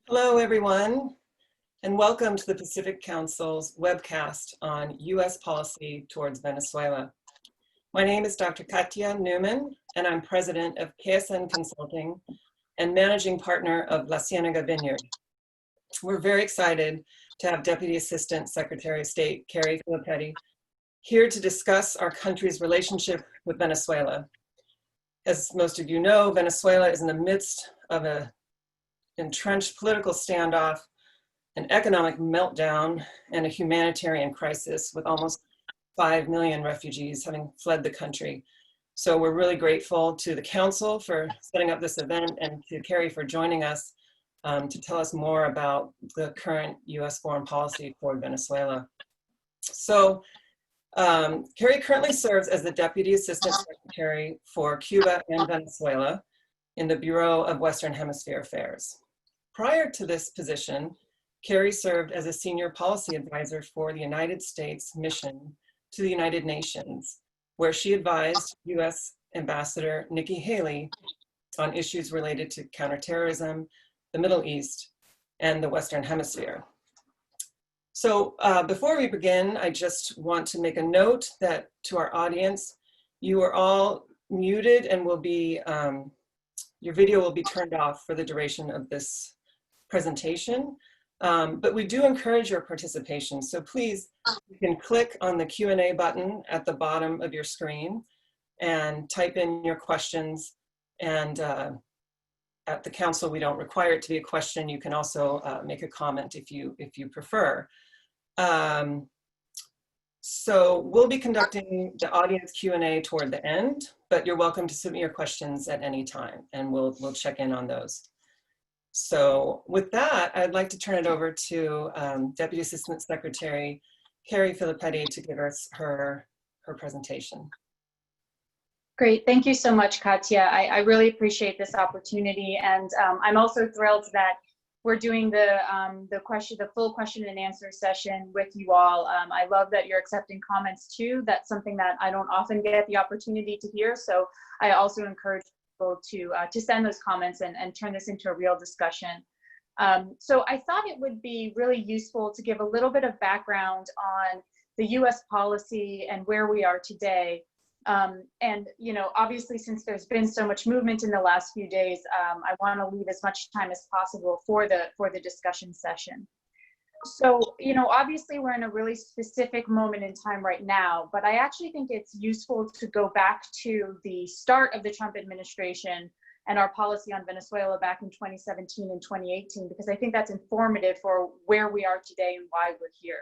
Hello, everyone, and welcome to the Pacific Council's webcast on U.S. policy towards Venezuela. My name is Dr. Katia Newman, and I'm president of KSN Consulting and managing partner of La Cienega Vineyard. We're very excited to have Deputy Assistant Secretary of State Carrie Filipetti here to discuss our country's relationship with Venezuela. As most of you know, Venezuela is in the midst of an entrenched political standoff, an economic meltdown, and a humanitarian crisis with almost 5 million refugees having fled the country. So we're really grateful to the Council for setting up this event and to Carrie for joining us to tell us more about the current U.S. foreign policy toward Venezuela. So Carrie currently serves as the Deputy Assistant Secretary for Cuba and Venezuela in the Bureau of Western Hemisphere Affairs. Prior to this position, Carrie served as a senior policy advisor for the United States mission to the United Nations, where she advised U.S. Ambassador Nikki Haley on issues related to counterterrorism, the Middle East, and the Western Hemisphere. So before we begin, I just want to make a note that to our audience, you are all muted and will be, your video will be turned off for the duration of this presentation, but we do encourage your participation. So please, you can click on the Q&A button at the bottom of your screen and type in your questions. And at the Council, we don't require it to be a question. You can also make a comment if you prefer. So we'll be conducting the audience Q&A toward the end, but you're welcome to submit your questions at any time, and we'll check in on those. So with that, I'd like to turn it over to Deputy Assistant Secretary Carrie Filipetti to give us her presentation. Great, thank you so much, Katia. I really appreciate this opportunity, and I'm also thrilled that we're doing the full question and answer session with you all. I love that you're accepting comments too. That's something that I don't often get the opportunity to hear. So I also encourage people to send those comments and turn this into a real discussion. So I thought it would be really useful to give a little bit of background on the U.S. policy and where we are today. And, you know, obviously, since there's been so much movement in the last few days, I want to leave as much time as possible for the discussion session. So, you know, obviously, we're in a really specific moment in time right now, but I actually think it's useful to go back to the start of the Trump administration and our policy on Venezuela back in 2017 and 2018, because I think that's informative for where we are today and why we're here.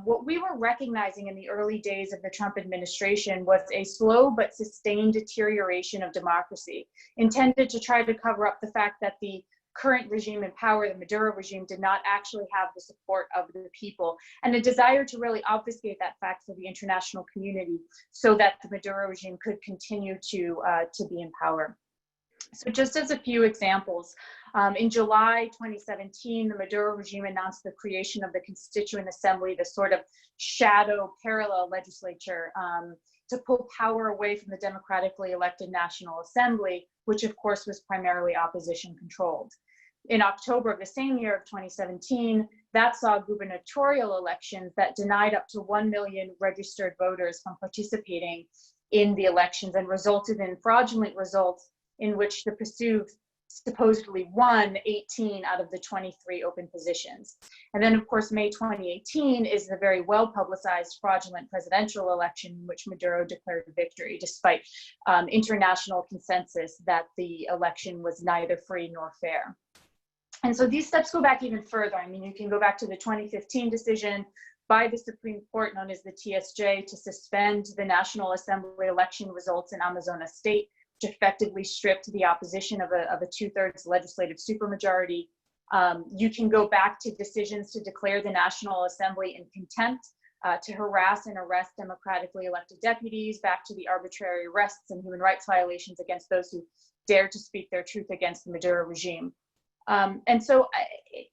What we were recognizing in the early days of the Trump administration was a slow but sustained deterioration of democracy, intended to try to cover up the fact that the current regime in power, the Maduro regime, did not actually have the support of the people, and a desire to really obfuscate that fact for the international community so that the Maduro regime could continue to be in power. So just as a few examples, in July 2017, the Maduro regime announced the creation of the Constituent Assembly, the sort of shadow parallel legislature, to pull power away from the democratically elected National Assembly, which of course was primarily opposition controlled. In October of the same year of 2017, that saw gubernatorial elections that denied up to 1 million registered voters from participating in the elections and resulted in fraudulent results in which the PSUV supposedly won 18 out of the 23 open positions. And then, of course, May 2018 is the very well-publicized fraudulent presidential election in which Maduro declared victory, despite international consensus that the election was neither free nor fair. And so these steps go back even further. I mean, you can go back to the 2015 decision by the Supreme Court, known as the TSJ, to suspend the National Assembly election results in Amazonas State, which effectively stripped the opposition of a two-thirds legislative supermajority. You can go back to decisions to declare the National Assembly in contempt, to harass and arrest democratically elected deputies, back to the arbitrary arrests and human rights violations against those who dare to speak their truth against the Maduro regime. And so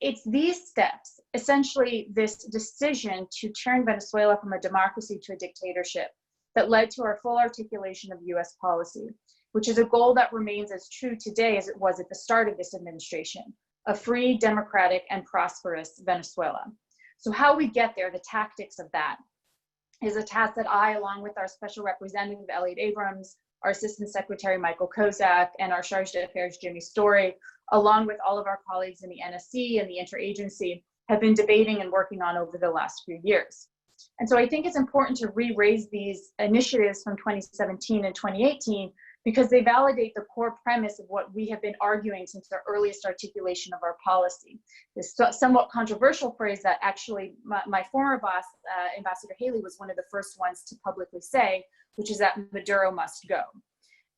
it's these steps, essentially this decision to turn Venezuela from a democracy to a dictatorship, that led to our full articulation of US policy, which is a goal that remains as true today as it was at the start of this administration, a free, democratic, and prosperous Venezuela. So how we get there, the tactics of that, is a task that I, along with our Special Representative, Elliot Abrams, our Assistant Secretary, Michael Kozak, and our Charge d'Affaires, Jimmy Story, along with all of our colleagues in the NSC and the interagency, have been debating and working on over the last few years. And so I think it's important to re-raise these initiatives from 2017 and 2018 because they validate the core premise of what we have been arguing since the earliest articulation of our policy. This somewhat controversial phrase that actually my former boss, Ambassador Haley, was one of the first ones to publicly say, which is that Maduro must go.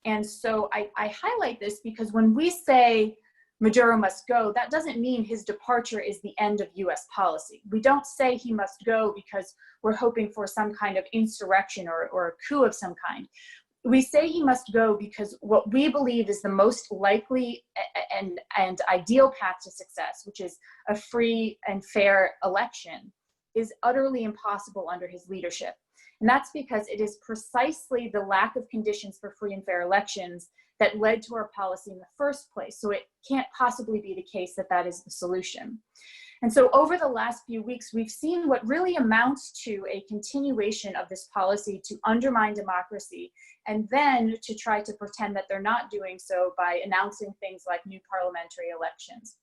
And so I highlight this because when we say Maduro must go, that doesn't mean his departure is the end of US policy. We don't say he must go because we're hoping for some kind of insurrection or a coup of some kind. We say he must go because what we believe is the most likely and ideal path to success, which is a free and fair election, is utterly impossible under his leadership. And that's because it is precisely the lack of conditions for free and fair elections that led to our policy in the first place. So it can't possibly be the case that that is the solution. And so over the last few weeks, we've seen what really amounts to a continuation of this policy to undermine democracy, and then to try to pretend that they're not doing so by announcing things like new parliamentary elections.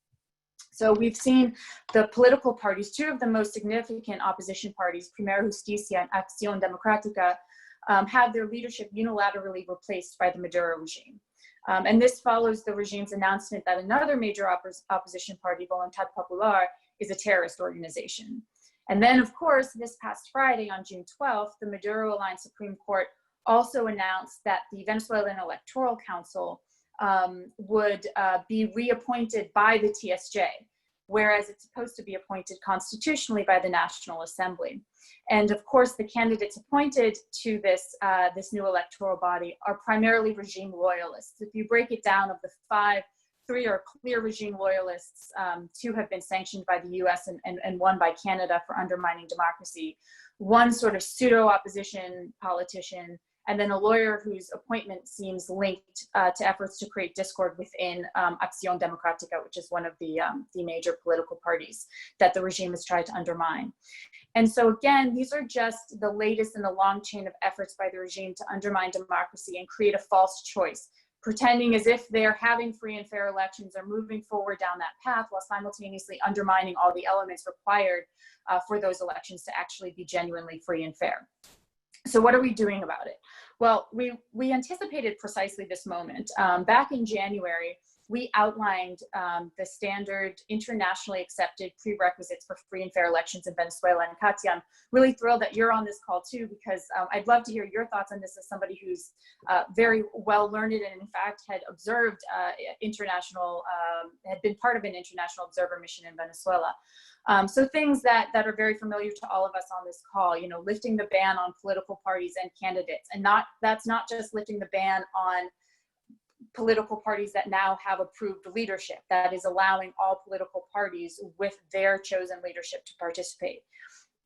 So we've seen the political parties, two of the most significant opposition parties, Primera Justicia and Acción Democrática, have their leadership unilaterally replaced by the Maduro regime. And this follows the regime's announcement that another major opposition party, Voluntad Popular, is a terrorist organization. And then, of course, this past Friday on June 12th, the Maduro-aligned Supreme Court also announced that the Venezuelan Electoral Council would be reappointed by the TSJ, whereas it's supposed to be appointed constitutionally by the National Assembly. And of course, the candidates appointed to this, this new electoral body are primarily regime loyalists. If you break it down, of the five, three are clear regime loyalists, two have been sanctioned by the US and one by Canada for undermining democracy, one sort of pseudo-opposition politician, and then a lawyer whose appointment seems linked to efforts to create discord within Acción Democrática, which is one of the major political parties that the regime has tried to undermine. And so again, these are just the latest in the long chain of efforts by the regime to undermine democracy and create a false choice, pretending as if they're having free and fair elections or moving forward down that path while simultaneously undermining all the elements required for those elections to actually be genuinely free and fair. So what are we doing about it? Well, we anticipated precisely this moment. Back in January, we outlined the standard internationally accepted prerequisites for free and fair elections in Venezuela. And Katia, I'm really thrilled that you're on this call too, because I'd love to hear your thoughts on this as somebody who's very well learned and in fact had observed had been part of an international observer mission in Venezuela. So things that are very familiar to all of us on this call, you know, lifting the ban on political parties and candidates. And that's not just lifting the ban on political parties that now have approved leadership. That is allowing all political parties with their chosen leadership to participate.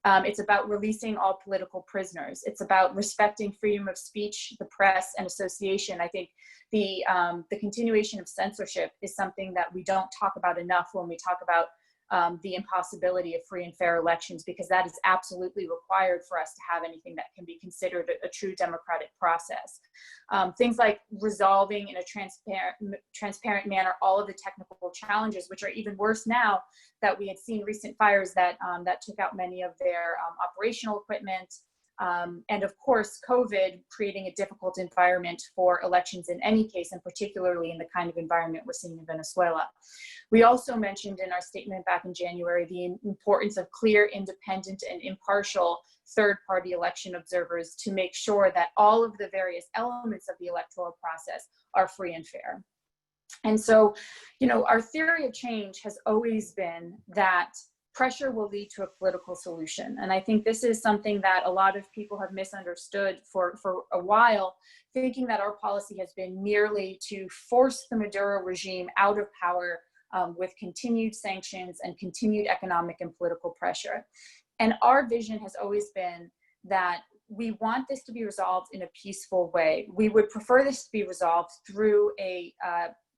It's about releasing all political prisoners. It's about respecting freedom of speech, the press, and association. I think the continuation of censorship is something that we don't talk about enough when we talk about the impossibility of free and fair elections, because that is absolutely required for us to have anything that can be considered a true democratic process. Things like resolving in a transparent manner all of the technical challenges, which are even worse now that we had seen recent fires that took out many of their operational equipment. And of course, COVID creating a difficult environment for elections in any case, and particularly in the kind of environment we're seeing in Venezuela. We also mentioned in our statement back in January the importance of clear, independent, and impartial third-party election observers to make sure that all of the various elements of the electoral process are free and fair. And so, you know, our theory of change has always been that pressure will lead to a political solution. And I think this is something that a lot of people have misunderstood for a while, thinking that our policy has been merely to force the Maduro regime out of power with continued sanctions and continued economic and political pressure. And our vision has always been that we want this to be resolved in a peaceful way. We would prefer this to be resolved through a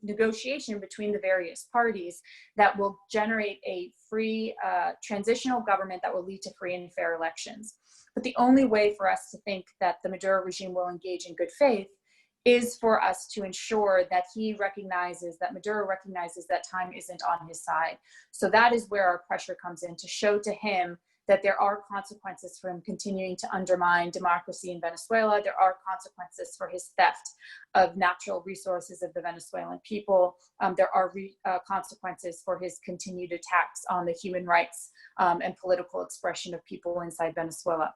negotiation between the various parties that will generate a free transitional government that will lead to free and fair elections. But the only way for us to think that the Maduro regime will engage in good faith is for us to ensure that Maduro recognizes that time isn't on his side. So that is where our pressure comes in, to show to him that there are consequences for him continuing to undermine democracy in Venezuela. There are consequences for his theft of natural resources of the Venezuelan people. There are consequences for his continued attacks on the human rights and political expression of people inside Venezuela.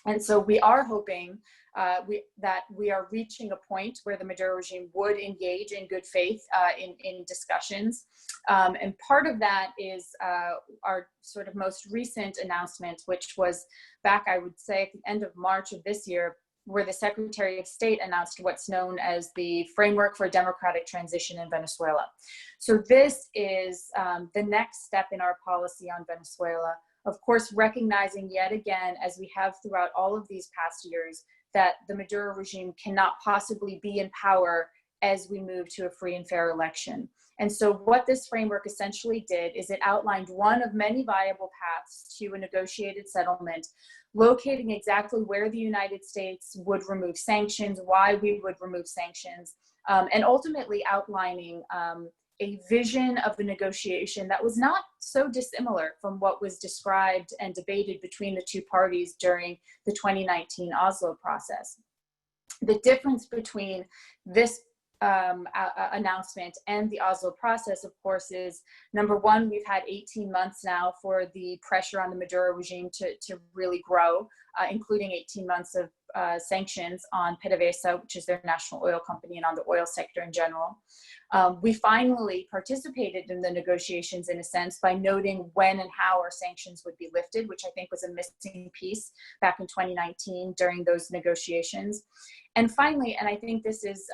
And so we are hoping that we are reaching a point where the Maduro regime would engage in good faith in discussions. And part of that is our sort of most recent announcement, which was back, I would say, at the end of March of this year, where the Secretary of State announced what's known as the Framework for Democratic Transition in Venezuela. So this is the next step in our policy on Venezuela. Of course, recognizing yet again, as we have throughout all of these past years, that the Maduro regime cannot possibly be in power as we move to a free and fair election. And so what this framework essentially did is it outlined one of many viable paths to a negotiated settlement, locating exactly where the United States would remove sanctions, why we would remove sanctions, and ultimately outlining a vision of the negotiation that was not so dissimilar from what was described and debated between the two parties during the 2019 Oslo process. The difference between this announcement and the Oslo process, of course, is number one, we've had 18 months now for the pressure on the Maduro regime to really grow, including 18 months of sanctions on PDVSA, which is their national oil company, and on the oil sector in general. We finally participated in the negotiations in a sense by noting when and how our sanctions would be lifted, which I think was a missing piece back in 2019 during those negotiations. And finally, and I think this is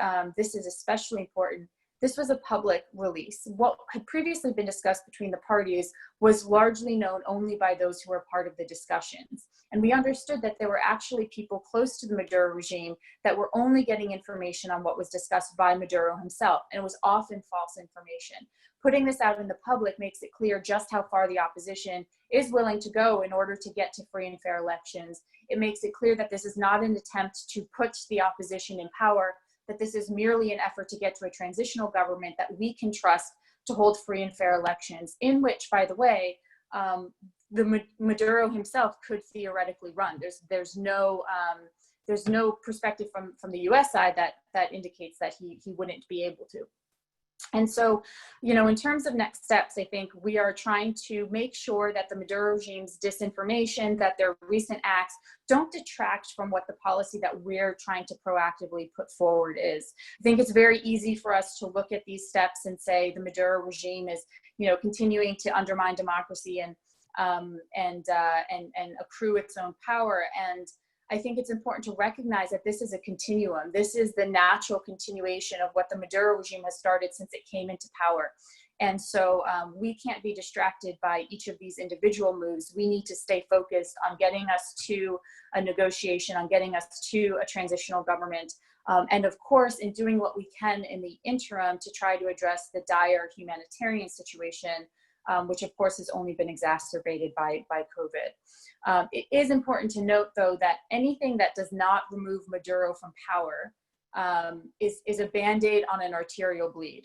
especially important, this was a public release. What had previously been discussed between the parties was largely known only by those who were part of the discussions. And we understood that there were actually people close to the Maduro regime that were only getting information on what was discussed by Maduro himself, and it was often false information. Putting this out in the public makes it clear just how far the opposition is willing to go in order to get to free and fair elections. It makes it clear that this is not an attempt to put the opposition in power, that this is merely an effort to get to a transitional government that we can trust to hold free and fair elections, in which, by the way, the Maduro himself could theoretically run. There's no perspective from the U.S. side that indicates that he wouldn't be able to. And so, in terms of next steps, I think we are trying to make sure that the Maduro regime's disinformation, that their recent acts don't detract from what the policy that we're trying to proactively put forward is. I think it's very easy for us to look at these steps and say the Maduro regime is, continuing to undermine democracy and accrue its own power. And I think it's important to recognize that this is a continuum. This is the natural continuation of what the Maduro regime has started since it came into power. And so we can't be distracted by each of these individual moves. We need to stay focused on getting us to a negotiation, on getting us to a transitional government. And of course, in doing what we can in the interim to try to address the dire humanitarian situation, which of course has only been exacerbated by COVID. It is important to note, though, that anything that does not remove Maduro from power is a Band-Aid on an arterial bleed.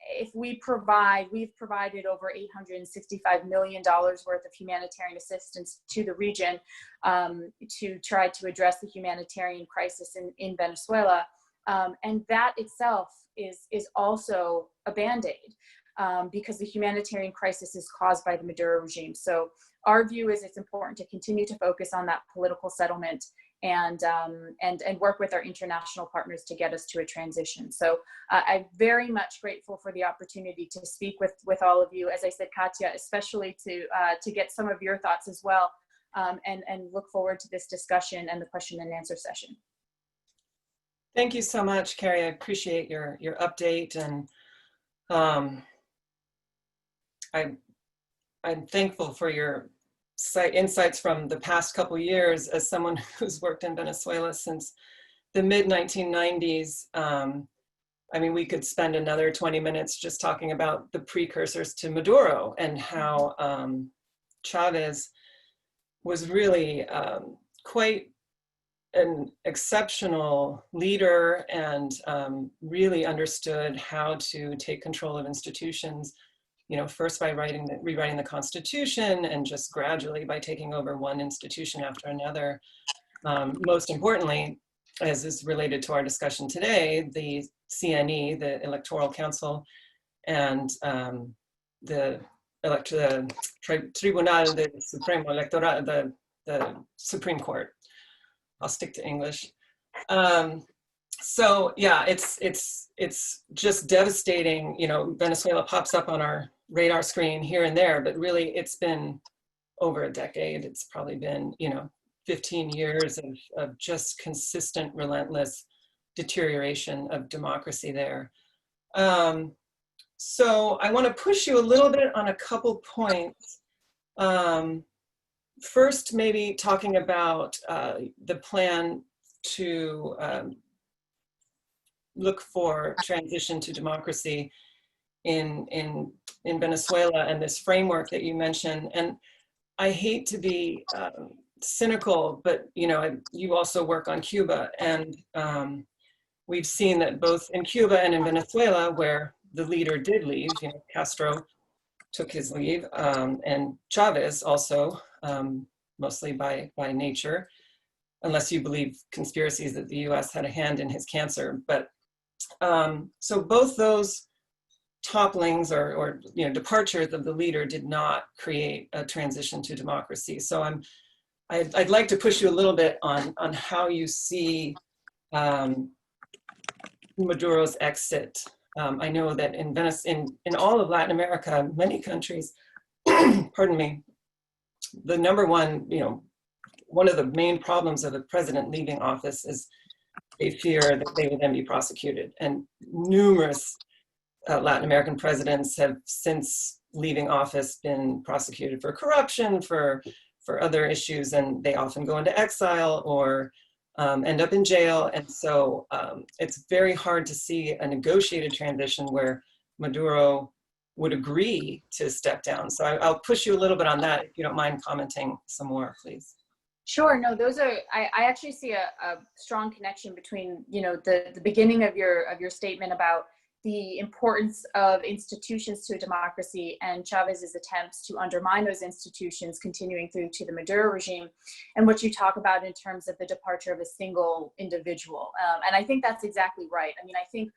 If we've provided over $865 million worth of humanitarian assistance to the region to try to address the humanitarian crisis in Venezuela. And that itself is also a Band-Aid. Because the humanitarian crisis is caused by the Maduro regime. So our view is it's important to continue to focus on that political settlement and work with our international partners to get us to a transition. So I'm very much grateful for the opportunity to speak with all of you. As I said, Katya, especially to get some of your thoughts as well, and look forward to this discussion and the question and answer session. Thank you so much, Carrie. I appreciate your update, and I'm thankful for your insights from the past couple years as someone who's worked in Venezuela since the mid-1990s. I mean, we could spend another 20 minutes just talking about the precursors to Maduro and how Chavez was really quite an exceptional leader and really understood how to take control of institutions, you know, first by rewriting the Constitution, and just gradually by taking over one institution after another. Most importantly, as is related to our discussion today, the CNE, the Electoral Council, and the Tribunal de Supremo Electoral, the Supreme Court. I'll stick to English. So yeah, it's just devastating. You know, Venezuela pops up on our radar screen here and there, but really it's been over a decade. It's probably been, you know, 15 years of just consistent, relentless deterioration of democracy there. So I want to push you a little bit on a couple points. First, maybe talking about the plan to look for transition to democracy in Venezuela, and this framework that you mentioned. And I hate to be cynical, but you know, you also work on Cuba, and we've seen that both in Cuba and in Venezuela, where the leader did leave, you know, Castro took his leave, and Chavez also, mostly by nature, unless you believe conspiracies that the US had a hand in his cancer. But so both those topplings or you know, departures of the leader did not create a transition to democracy. So I'd like to push you a little bit on how you see Maduro's exit. I know that in all of Latin America, many countries, pardon me, the number one, you know, one of the main problems of a president leaving office is they fear that they will then be prosecuted. And numerous Latin American presidents have since leaving office been prosecuted for corruption, for other issues, and they often go into exile or end up in jail. And so it's very hard to see a negotiated transition where Maduro would agree to step down. So I'll push you a little bit on that, if you don't mind commenting some more, please. Sure. No, those are, I actually see a strong connection between, you know, the beginning of your statement about the importance of institutions to a democracy and Chavez's attempts to undermine those institutions continuing through to the Maduro regime, and what you talk about in terms of the departure of a single individual. And I think that's exactly right. I mean, I think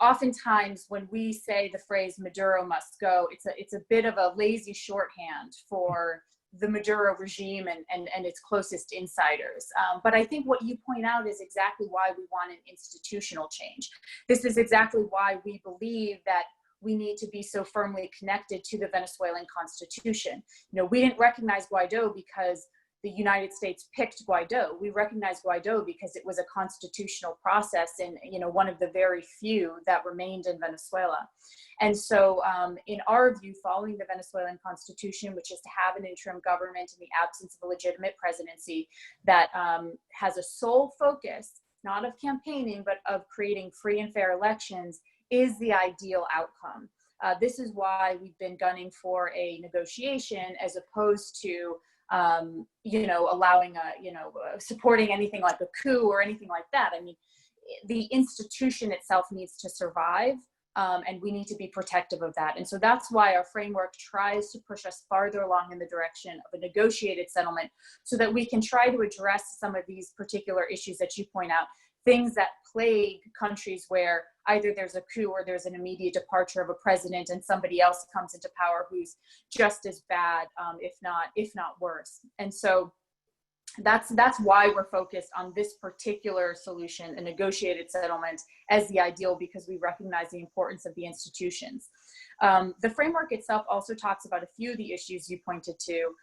oftentimes when we say the phrase Maduro must go, it's a bit of a lazy shorthand for the Maduro regime and its closest insiders. But I think what you point out is exactly why we want an institutional change. This is exactly why we believe that we need to be so firmly connected to the Venezuelan constitution. You know, we didn't recognize Guaido because the United States picked Guaido. We recognized Guaido because it was a constitutional process and, you know, one of the very few that remained in Venezuela. And so in our view, following the Venezuelan constitution, which is to have an interim government in the absence of a legitimate presidency that has a sole focus, not of campaigning, but of creating free and fair elections, is the ideal outcome. This is why we've been gunning for a negotiation as opposed to you know, allowing supporting anything like a coup or anything like that. I mean, the institution itself needs to survive, and we need to be protective of that. And so that's why our framework tries to push us farther along in the direction of a negotiated settlement, so that we can try to address some of these particular issues that you point out, things that plague countries where either there's a coup or there's an immediate departure of a president and somebody else comes into power who's just as bad, if not worse. And so that's why we're focused on this particular solution, a negotiated settlement, as the ideal, because we recognize the importance of the institutions. The framework itself also talks about a few of the issues you pointed to.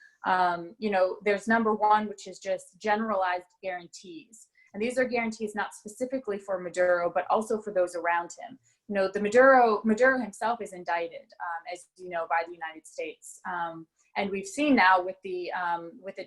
You know, there's number one, which is just generalized guarantees. And these are guarantees not specifically for Maduro, but also for those around him. You know, Maduro himself is indicted, as you know, by the United States. And we've seen now with the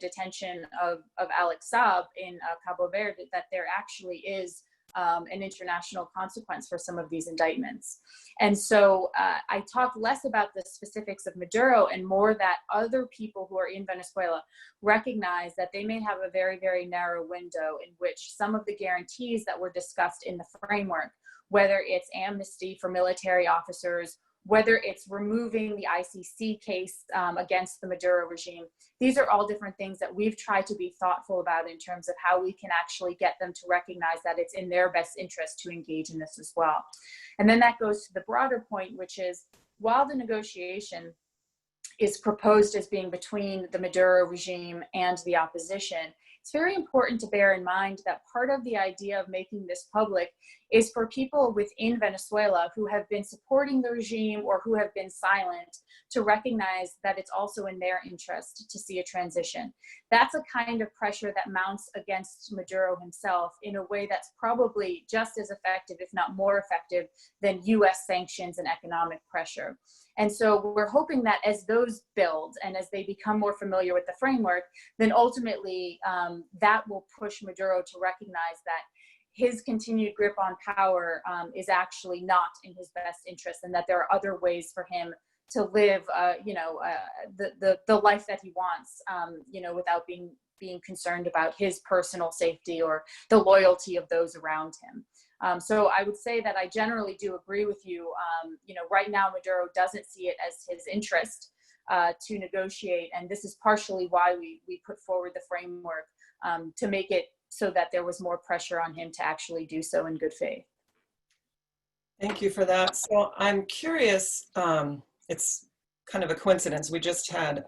detention of Alex Saab in Cabo Verde that there actually is an international consequence for some of these indictments. And so I talk less about the specifics of Maduro and more that other people who are in Venezuela recognize that they may have a very, very narrow window in which some of the guarantees that were discussed in the framework, whether it's amnesty for military officers, whether it's removing the ICC case against the Maduro regime. These are all different things that we've tried to be thoughtful about in terms of how we can actually get them to recognize that it's in their best interest to engage in this as well. And then that goes to the broader point, which is while the negotiation is proposed as being between the Maduro regime and the opposition, it's very important to bear in mind that part of the idea of making this public is for people within Venezuela who have been supporting the regime or who have been silent to recognize that it's also in their interest to see a transition. That's a kind of pressure that mounts against Maduro himself in a way that's probably just as effective, if not more effective, than US sanctions and economic pressure. And so we're hoping that as those build and as they become more familiar with the framework, then ultimately that will push Maduro to recognize that his continued grip on power is actually not in his best interest, and that there are other ways for him to live, the life that he wants, without being concerned about his personal safety or the loyalty of those around him. So I would say that I generally do agree with you. Right now Maduro doesn't see it as his interest to negotiate, and this is partially why we put forward the framework to make it so that there was more pressure on him to actually do so in good faith. Thank you for that. So I'm curious, it's kind of a coincidence. We just had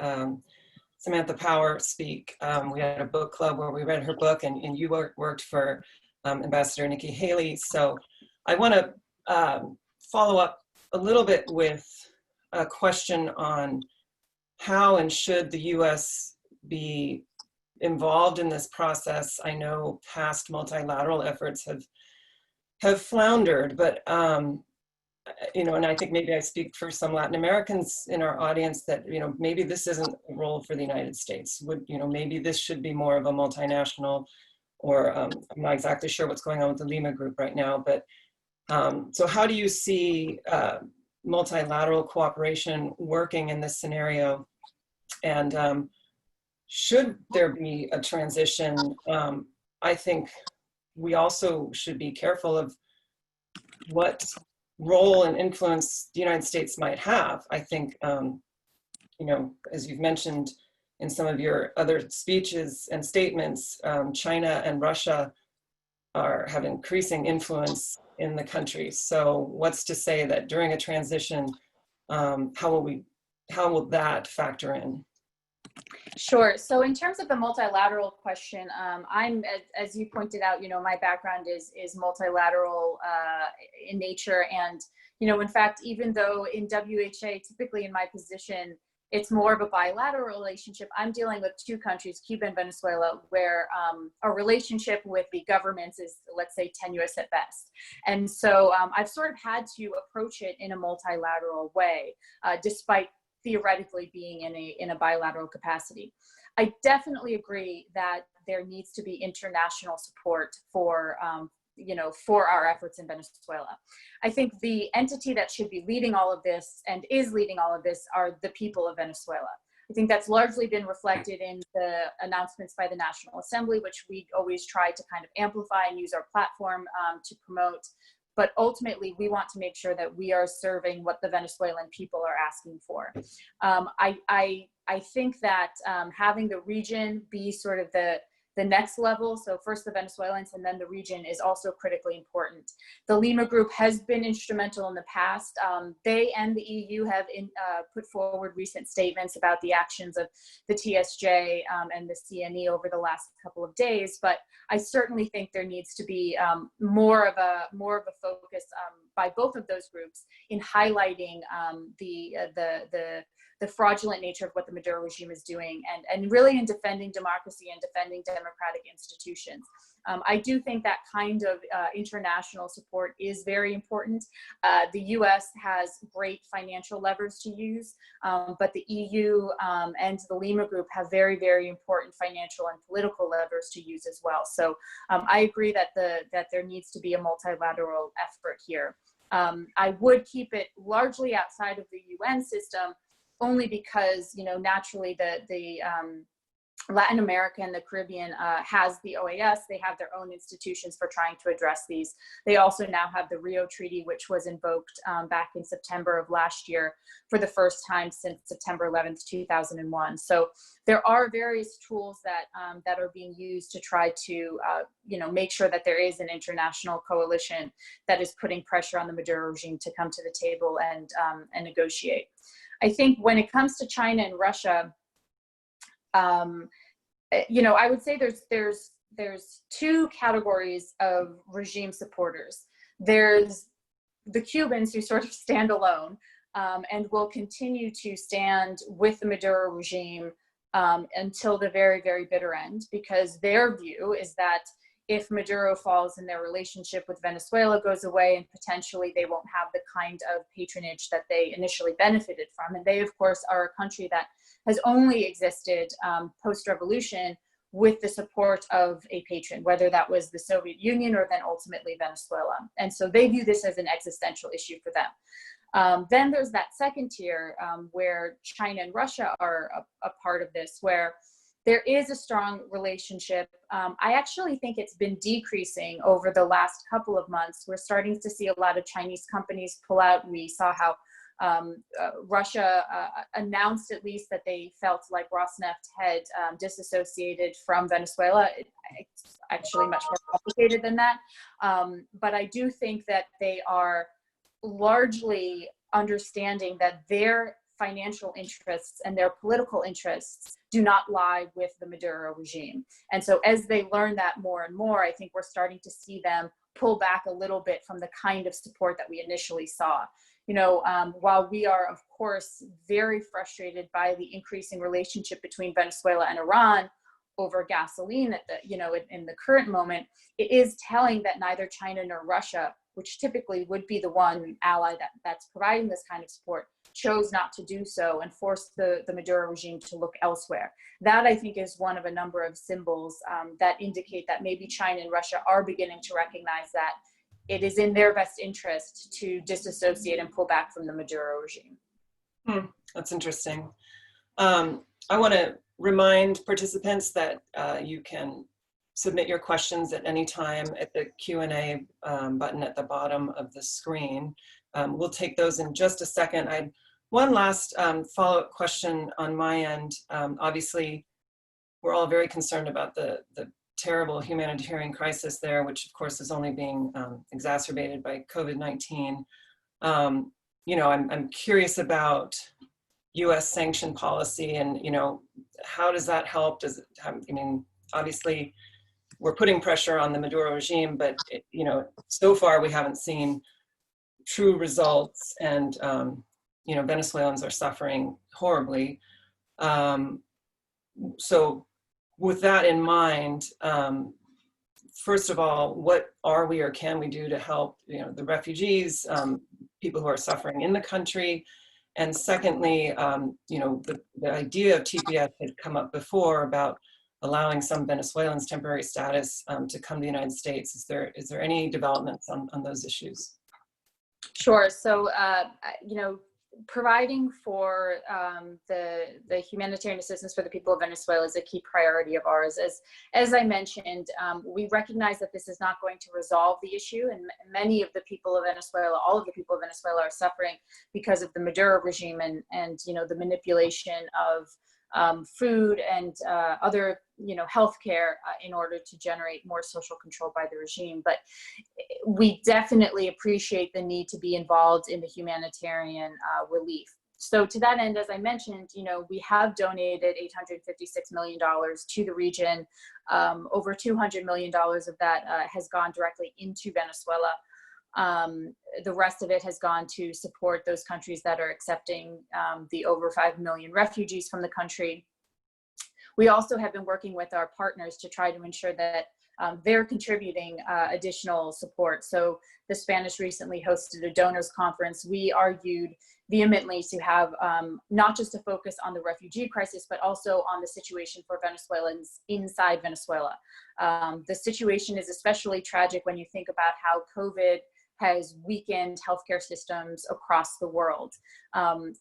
Samantha Power speak. We had a book club where we read her book, and you worked for Ambassador Nikki Haley. So I want to follow up a little bit with a question on how and should the US be involved in this process. I know past multilateral efforts have floundered, but and I think maybe I speak for some Latin Americans in our audience that maybe this isn't a role for the United States. Maybe this should be more of a multinational, or I'm not exactly sure what's going on with the Lima group right now. But so how do you see multilateral cooperation working in this scenario? And should there be a transition? I think we also should be careful of what role and influence the United States might have. I think, as you've mentioned in some of your other speeches and statements, China and Russia have increasing influence in the country. So what's to say that during a transition, how will that factor in? Sure. So in terms of the multilateral question, I'm, as you pointed out, my background is multilateral in nature. And, in fact, even though in WHA, typically in my position, it's more of a bilateral relationship, I'm dealing with two countries, Cuba and Venezuela, where our relationship with the governments is, let's say, tenuous at best. And so I've sort of had to approach it in a multilateral way, despite theoretically being in a bilateral capacity. I definitely agree that there needs to be international support for our efforts in Venezuela. I think the entity that should be leading all of this and is leading all of this are the people of Venezuela. I think that's largely been reflected in the announcements by the National Assembly, which we always try to kind of amplify and use our platform to promote. But ultimately, we want to make sure that we are serving what the Venezuelan people are asking for. I think that having the region be sort of the next level, so first the Venezuelans and then the region, is also critically important. The Lima Group has been instrumental in the past. They and the EU have put forward recent statements about the actions of the TSJ and the CNE over the last couple of days, but I certainly think there needs to be more of a focus by both of those groups in highlighting the fraudulent nature of what the Maduro regime is doing, and really in defending democracy and defending democratic institutions. I do think that kind of international support is very important. The US has great financial levers to use, but the EU and the Lima Group have very, very important financial and political levers to use as well. So I agree that there needs to be a multilateral effort here. I would keep it largely outside of the UN system, only because, you know, naturally the Latin America and the Caribbean has the OAS. They have their own institutions for trying to address these. They also now have the Rio Treaty, which was invoked back in September of last year for the first time since September 11th, 2001. So there are various tools that that are being used to try to you know, make sure that there is an international coalition that is putting pressure on the Maduro regime to come to the table and negotiate. I think when it comes to China and Russia, you know, I would say there's two categories of regime supporters. There's the Cubans who sort of stand alone and will continue to stand with the Maduro regime until the very, very bitter end, because their view is that if Maduro falls and their relationship with Venezuela goes away, and potentially they won't have the kind of patronage that they initially benefited from. And they, of course, are a country that has only existed post-revolution with the support of a patron, whether that was the Soviet Union or then ultimately Venezuela. And so they view this as an existential issue for them. Then there's that second tier where China and Russia are a part of this, where there is a strong relationship. I actually think it's been decreasing over the last couple of months. We're starting to see a lot of Chinese companies pull out. We saw how Russia announced at least that they felt like Rosneft had disassociated from Venezuela. It's actually much more complicated than that. But I do think that they are largely understanding that their financial interests and their political interests do not lie with the Maduro regime. And so as they learn that more and more, I think we're starting to see them pull back a little bit from the kind of support that we initially saw. You know, while we are, of course, very frustrated by the increasing relationship between Venezuela and Iran over gasoline at the, you know, in the current moment, it is telling that neither China nor Russia, which typically would be the one ally that's providing this kind of support, chose not to do so and forced the Maduro regime to look elsewhere. That, I think, is one of a number of symbols that indicate that maybe China and Russia are beginning to recognize that it is in their best interest to disassociate and pull back from the Maduro regime. That's interesting. I want to remind participants that you can submit your questions at any time at the Q&A button at the bottom of the screen. We'll take those in just a second. One last follow-up question on my end. Obviously, we're all very concerned about the terrible humanitarian crisis there, which of course is only being exacerbated by COVID-19. You know, I'm curious about US sanction policy and, you know, how does that help? Does it have, I mean, obviously we're putting pressure on the Maduro regime, but it, you know, so far we haven't seen true results, and you know, Venezuelans are suffering horribly. So with that in mind, first of all, what are we or can we do to help, you know, the refugees, people who are suffering in the country? And secondly, you know, the idea of TPS had come up before about allowing some Venezuelans temporary status to come to the United States. Is there any developments on those issues? Sure. So, you know, providing for the humanitarian assistance for the people of Venezuela is a key priority of ours. As I mentioned, we recognize that this is not going to resolve the issue, and many of the people of Venezuela, all of the people of Venezuela, are suffering because of the Maduro regime and you know, the manipulation of food and other, you know, healthcare in order to generate more social control by the regime. But we definitely appreciate the need to be involved in the humanitarian relief. So to that end, as I mentioned, you know, we have donated $856 million to the region. Over $200 million of that has gone directly into Venezuela. The rest of it has gone to support those countries that are accepting the over 5 million refugees from the country. We also have been working with our partners to try to ensure that they're contributing additional support. So the Spanish recently hosted a donors conference. We argued vehemently to have not just a focus on the refugee crisis, but also on the situation for Venezuelans inside Venezuela. The situation is especially tragic when you think about how COVID has weakened healthcare systems across the world.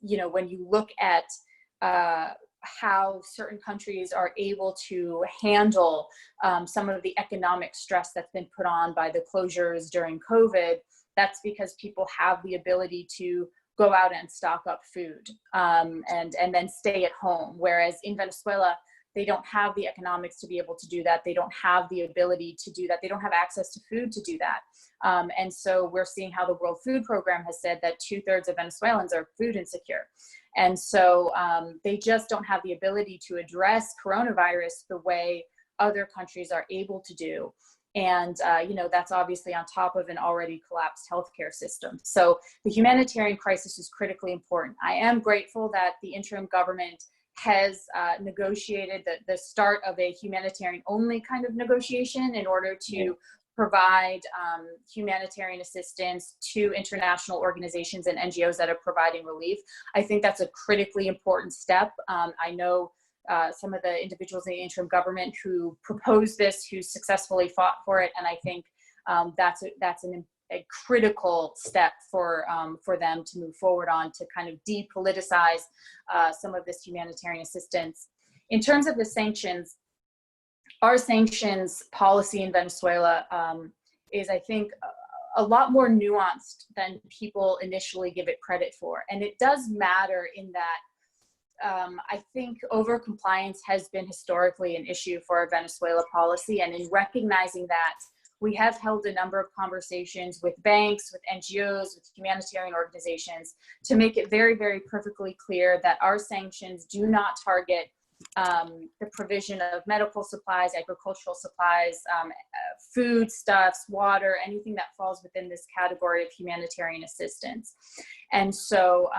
You know, when you look at how certain countries are able to handle some of the economic stress that's been put on by the closures during COVID, that's because people have the ability to go out and stock up food and then stay at home. Whereas in Venezuela, they don't have the economics to be able to do that. They don't have the ability to do that. They don't have access to food to do that. And so we're seeing how the World Food Program has said that 2/3 of Venezuelans are food insecure. And so they just don't have the ability to address coronavirus the way other countries are able to do. And, you know, that's obviously on top of an already collapsed healthcare system. So the humanitarian crisis is critically important. I am grateful that the interim government has negotiated the start of a humanitarian only kind of negotiation in order to provide humanitarian assistance to international organizations and NGOs that are providing relief. I think that's a critically important step. I know some of the individuals in the interim government who proposed this, who successfully fought for it, and I think that's a critical step for them to move forward on, to kind of depoliticize some of this humanitarian assistance. In terms of the sanctions, our sanctions policy in Venezuela is, I think, a lot more nuanced than people initially give it credit for. And it does matter in that I think overcompliance has been historically an issue for our Venezuela policy. And in recognizing that, we have held a number of conversations with banks, with NGOs, with humanitarian organizations to make it very, very perfectly clear that our sanctions do not target the provision of medical supplies, agricultural supplies, foodstuffs, water, anything that falls within this category of humanitarian assistance. And so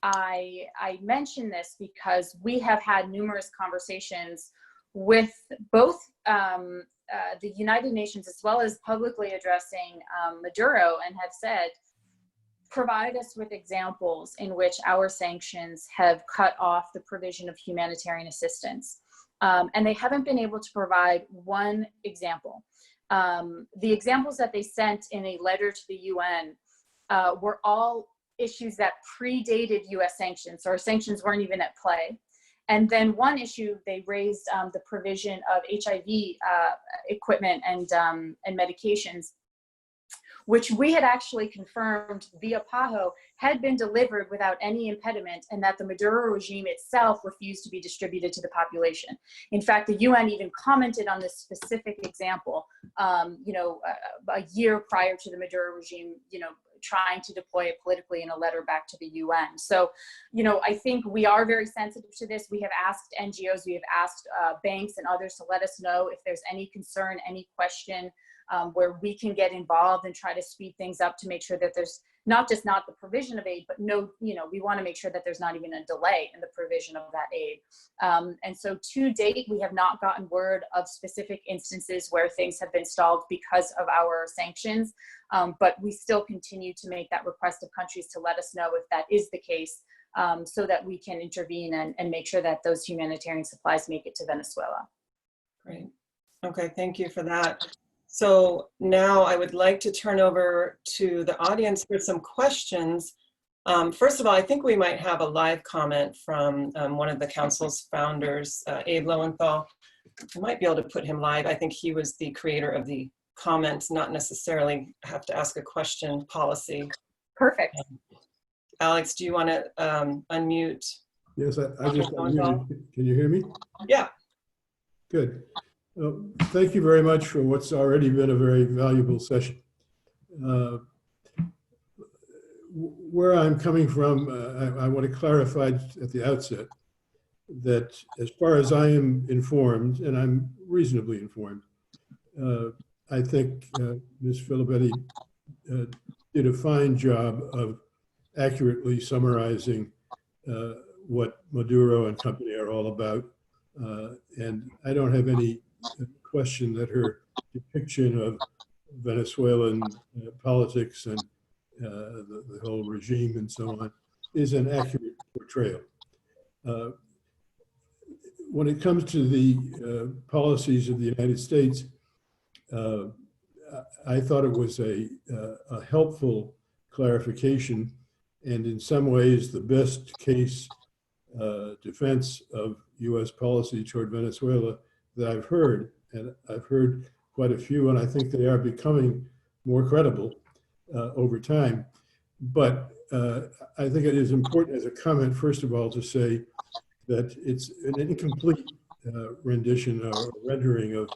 I mention this because we have had numerous conversations with both the United Nations, as well as publicly addressing Maduro, and have said, provide us with examples in which our sanctions have cut off the provision of humanitarian assistance. And they haven't been able to provide one example. The examples that they sent in a letter to the UN were all issues that predated US sanctions, or sanctions weren't even at play. And then one issue, they raised the provision of HIV equipment and medications, which we had actually confirmed via PAHO had been delivered without any impediment, and that the Maduro regime itself refused to be distributed to the population. In fact, the UN even commented on this specific example, a year prior to the Maduro regime, trying to deploy it politically in a letter back to the UN. So, I think we are very sensitive to this. We have asked NGOs, we have asked banks and others to let us know if there's any concern, any question, where we can get involved and try to speed things up to make sure that there's not the provision of aid, but we want to make sure that there's not even a delay in the provision of that aid. And so to date, we have not gotten word of specific instances where things have been stalled because of our sanctions, but we still continue to make that request of countries to let us know if that is the case, so that we can intervene and make sure that those humanitarian supplies make it to Venezuela. Great. Okay, thank you for that. So now I would like to turn over to the audience for some questions. First of all, I think we might have a live comment from one of the council's founders, Abe Lowenthal. I might be able to put him live. I think he was the creator of the comments, not necessarily have to ask a question policy. Perfect. Alex, do you want to unmute? Yes, I just unmuted. Can you hear me? Yeah. Good. Thank you very much for what's already been a very valuable session. Where I'm coming from, I want to clarify at the outset that as far as I am informed, and I'm reasonably informed, I think Ms. Filipetti did a fine job of accurately summarizing what Maduro and company are all about. And I don't have any question that her depiction of Venezuelan politics and the whole regime and so on is an accurate portrayal. When it comes to the policies of the United States, I thought it was a helpful clarification, and in some ways the best case defense of U.S. policy toward Venezuela that I've heard, and I've heard quite a few, and I think they are becoming more credible over time. But I think it is important as a comment, first of all, to say that it's an incomplete rendition or rendering of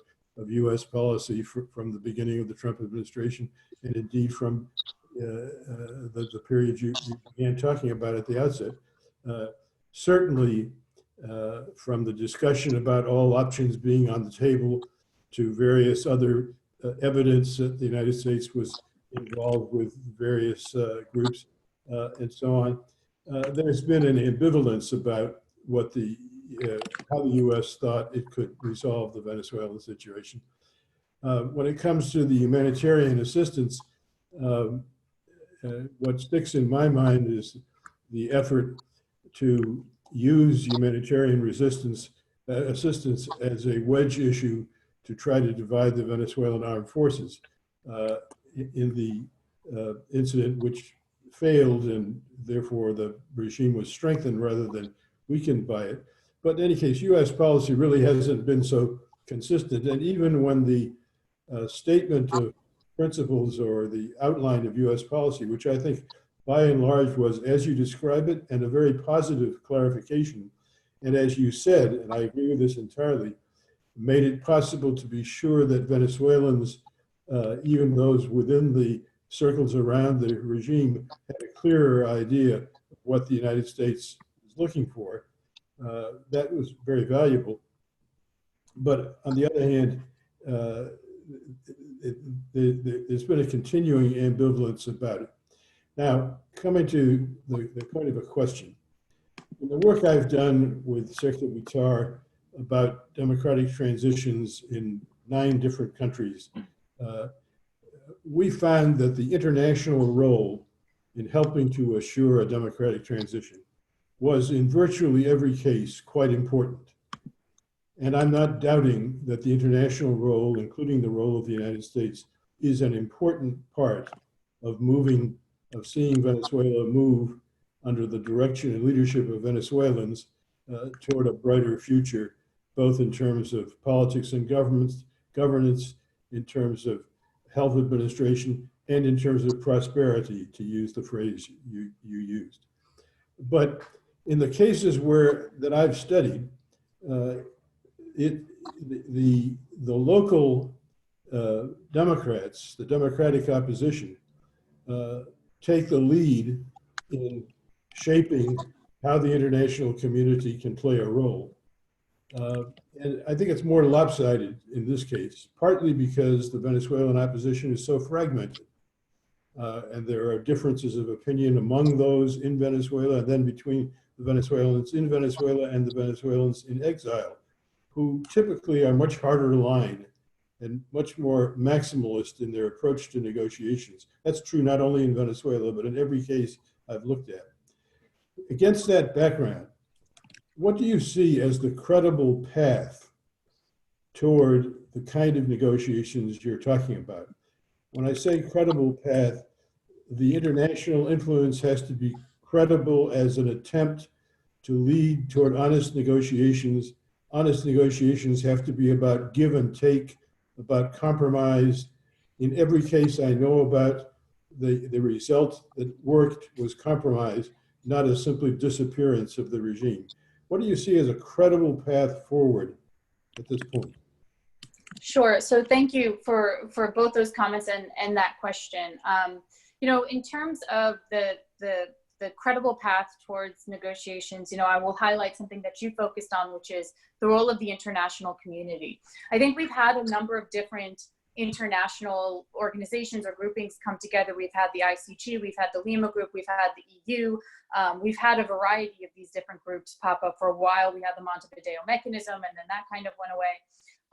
U.S. policy from the beginning of the Trump administration, and indeed from the period you began talking about at the outset. Certainly, from the discussion about all options being on the table to various other evidence that the United States was involved with various groups and so on, there's been an ambivalence about what how the U.S. thought it could resolve the Venezuelan situation. When it comes to the humanitarian assistance, what sticks in my mind is the effort to use humanitarian assistance as a wedge issue to try to divide the Venezuelan armed forces in the incident which failed, and therefore the regime was strengthened rather than weakened by it. But in any case, U.S. policy really hasn't been so consistent. And even when the statement of principles or the outline of U.S. policy, which I think by and large was, as you describe it, and a very positive clarification, and as you said, and I agree with this entirely, made it possible to be sure that Venezuelans, even those within the circles around the regime, had a clearer idea of what the United States was looking for. That was very valuable. But on the other hand, there's been a continuing ambivalence about it. Now, coming to the point of a question. In the work I've done with Secretary Bitar about democratic transitions in 9 different countries, we found that the international role in helping to assure a democratic transition was in virtually every case quite important. And I'm not doubting that the international role, including the role of the United States, is an important part of seeing Venezuela move under the direction and leadership of Venezuelans toward a brighter future, both in terms of politics and governance, in terms of health administration, and in terms of prosperity, to use the phrase you used. But in the cases that I've studied, the local Democrats, the Democratic opposition, take the lead in shaping how the international community can play a role. And I think it's more lopsided in this case, partly because the Venezuelan opposition is so fragmented. And there are differences of opinion among those in Venezuela, and then between the Venezuelans in Venezuela and the Venezuelans in exile, who typically are much harder line and much more maximalist in their approach to negotiations. That's true not only in Venezuela, but in every case I've looked at. Against that background, what do you see as the credible path toward the kind of negotiations you're talking about? When I say credible path, the international influence has to be credible as an attempt to lead toward honest negotiations. Honest negotiations have to be about give and take, about compromise. In every case I know about, the result that worked was compromise, not a simply disappearance of the regime. What do you see as a credible path forward at this point? Sure. So thank you for both those comments and that question. You know, in terms of the credible path towards negotiations, you know, I will highlight something that you focused on, which is the role of the international community. I think we've had a number of different international organizations or groupings come together. We've had the ICG, we've had the Lima Group, we've had the EU, we've had a variety of these different groups pop up for a while. We had the Montevideo Mechanism, and then that kind of went away.